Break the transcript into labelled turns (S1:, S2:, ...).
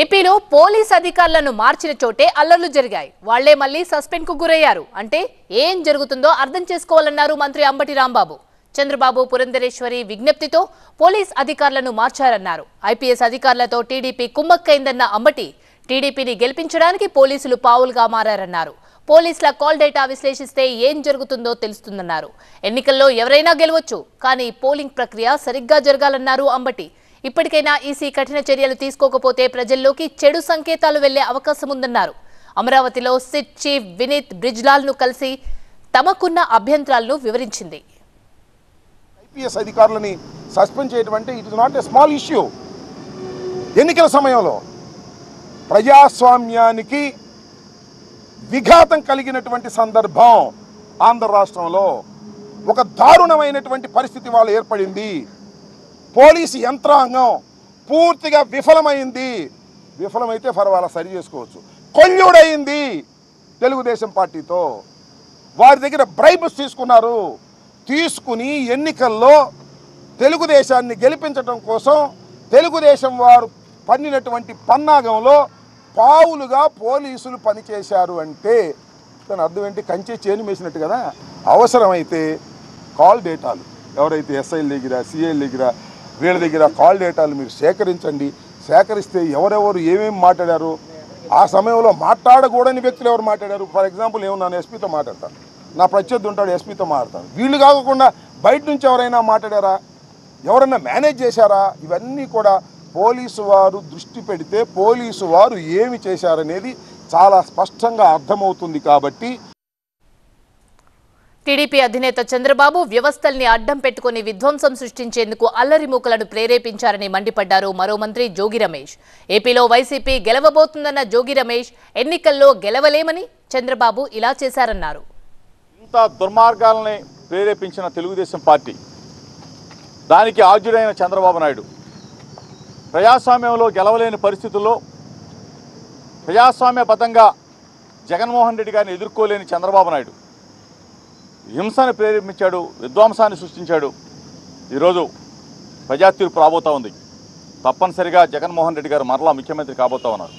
S1: ఏపీలో పోలీస్ అధికారులను మార్చిన చోటే అల్లర్లు జరిగాయి. వాళ్లే మళ్లీ సస్పెండ్ కు గురయ్యారు. అంటే ఏం జరుగుతుందో అర్థం చేసుకోవాలన్నారు మంత్రి అంబటి రాంబాబు. చంద్రబాబు పురంధరేశ్వరి విజ్ఞప్తితో పోలీస్ అధికారులను మార్చారన్నారు. ఐపీఎస్ అధికారులతో టీడీపీ కుమ్మక్కైందన్న అంబటి టీడీపీని గెలిపించడానికి పోలీసులు పావులుగా మారారన్నారు. పోలీసుల కాల్ డేటా విశ్లేషిస్తే ఏం జరుగుతుందో తెలుస్తుందన్నారు. ఎన్నికల్లో ఎవరైనా గెలవచ్చు, కానీ పోలింగ్ ప్రక్రియ సరిగ్గా జరగాలన్నారు అంబటి. ఇప్పటికైనా ఈసీ కఠిన చర్యలు తీసుకోకపోతే ప్రజల్లోకి చెడు సంకేతాలు వెళ్లే అవకాశం ఉందన్నారు. అమరావతిలో సిట్ చీఫ్ వినీత్ బ్రిజ్లాల్ ను కలిసి తమకున్న అభ్యంతరాలను వివరించింది.
S2: ఐపీఎస్ అధికారులని సస్పెండ్ చేయడం అంటే it is not a small issue. ఎన్నికల సమయంలో ప్రజాస్వామ్యానికి విఘాతం కలిగినటువంటి సందర్భం ఆంధ్ర రాష్ట్రంలో ఒక దారుణమైనటువంటి పరిస్థితి వాళ్ళు ఏర్పడింది. పోలీసు యంత్రాంగం పూర్తిగా విఫలమైంది. విఫలమైతే పర్వాలా సరి చేసుకోవచ్చు. కొల్లుడైంది తెలుగుదేశం పార్టీతో. వారి దగ్గర బ్రైబ్స్ తీసుకుని ఎన్నికల్లో తెలుగుదేశాన్ని గెలిపించడం కోసం తెలుగుదేశం వారు పన్నినటువంటి పన్నాగంలో పావులుగా పోలీసులు పనిచేశారు. అంటే దాని అర్థం ఏంటి? కంచె చేను వేసినట్టు కదా. అవసరమైతే కాల్ డేటాలు ఎవరైతే ఎస్ఐల దగ్గర సిఐల దగ్గర వీళ్ళ దగ్గర కాల్ డేటాలు మీరు సేకరించండి. సేకరిస్తే ఎవరెవరు ఏమేమి మాట్లాడారు, ఆ సమయంలో మాట్లాడకూడని వ్యక్తులు ఎవరు మాట్లాడారు. ఫర్ ఎగ్జాంపుల్ నేను ఎస్పీతో మాట్లాడతాను, నా ప్రత్యర్థి ఉంటాడు ఎస్పీతో మాట్లాడతాను. వీళ్ళు కాకుండా బయట నుంచి ఎవరైనా మాట్లాడారా, ఎవరైనా మేనేజ్ చేశారా, ఇవన్నీ కూడా పోలీసు వారు దృష్టి పెడితే పోలీసు వారు ఏమి చేశారనేది చాలా స్పష్టంగా అర్థమవుతుంది. కాబట్టి
S1: టీడీపీ అధినేత చంద్రబాబు వ్యవస్థల్ని అడ్డం పెట్టుకుని విధ్వంసం సృష్టించేందుకు అల్లరి మూకలను ప్రేరేపించారని మండిపడ్డారు మరో మంత్రి జోగి రమేష్. ఏపీలో వైసీపీ గెలవబోతుందన్న జోగి రమేష్ ఎన్నికల్లో గెలవలేమని చంద్రబాబు ఇలా చేశారన్నారు.
S3: ఇంత దుర్మార్గాలని ప్రేరేపించిన తెలుగుదేశం పార్టీ, దానికి ఆద్యుడైన చంద్రబాబు నాయుడు ప్రజాస్వామ్యంలో గెలవలేని పరిస్థితుల్లో ప్రజాస్వామ్యబద్ధంగా జగన్మోహన్ రెడ్డి గారిని ఎదుర్కోలేని చంద్రబాబు నాయుడు హింసను ప్రేరేపించాడు, విధ్వంసాన్ని సృష్టించాడు. ఈరోజు ప్రజా తీర్పు రాబోతూ ఉంది. తప్పనిసరిగా జగన్మోహన్ రెడ్డి గారు మరలా ముఖ్యమంత్రి కాబోతా ఉన్నారు.